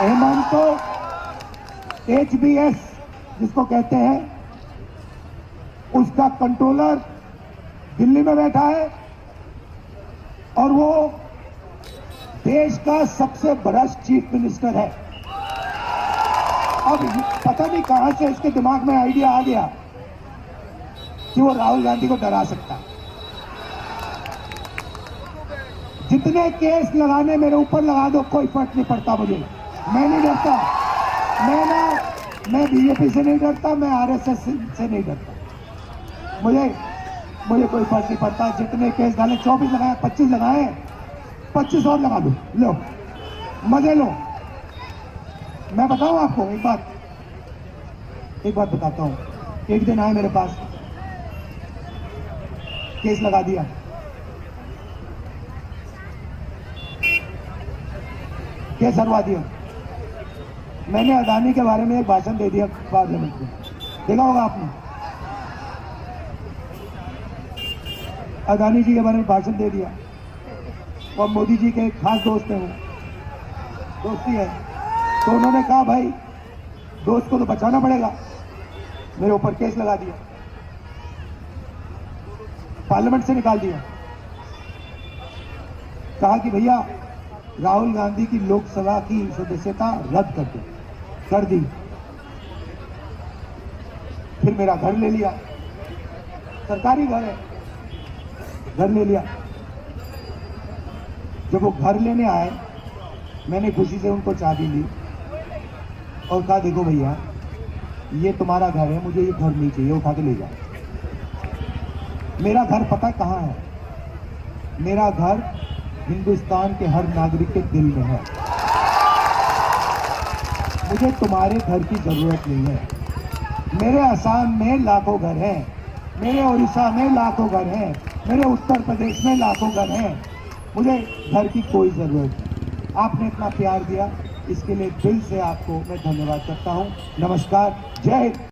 हेमंत तो HBS जिसको कहते हैं उसका कंट्रोलर दिल्ली में बैठा है और वो देश का सबसे बड़ा चीफ मिनिस्टर है। अब पता नहीं कहां से इसके दिमाग में आइडिया आ गया कि वो राहुल गांधी को डरा सकता है। जितने केस लगाने मेरे ऊपर लगा दो, कोई फर्क नहीं पड़ता मुझे। मैं नहीं डरता, मैं बीजेपी से नहीं डरता, मैं RSS से नहीं डरता। मुझे कोई फर्क नहीं पड़ता। जितने केस डाले, 24 लगाए, 25 लगाए, 25 और लगा दो, लो मजे लो। मैं बताऊं आपको एक बात बताता हूं। एक दिन आए मेरे पास, केस लगा दिया, केस हरवा दिया। मैंने अदानी के बारे में एक भाषण दे दिया पार्लियामेंट में, देखा होगा आपने। अदानी जी के बारे में भाषण दे दिया और मोदी जी के खास दोस्त हैं, वो दोस्ती है, तो उन्होंने कहा भाई दोस्त को तो बचाना पड़ेगा। मेरे ऊपर केस लगा दिया, पार्लियामेंट से निकाल दिया। कहा कि भैया राहुल गांधी की लोकसभा की सदस्यता रद्द कर दो, कर दी। फिर मेरा घर ले लिया, सरकारी घर है, घर ले लिया। जब वो घर लेने आए, मैंने खुशी से उनको चाबी ली और कहा देखो भैया ये तुम्हारा घर है, मुझे ये घर नहीं चाहिए, उठा के ले जाओ। मेरा घर पता कहाँ है? मेरा घर हिंदुस्तान के हर नागरिक के दिल में है। मुझे तुम्हारे घर की जरूरत नहीं है। मेरे असम में लाखों घर हैं, मेरे उड़ीसा में लाखों घर हैं, मेरे उत्तर प्रदेश में लाखों घर हैं। मुझे घर की कोई जरूरत नहीं। आपने इतना प्यार दिया, इसके लिए दिल से आपको मैं धन्यवाद करता हूं। नमस्कार, जय हिंद।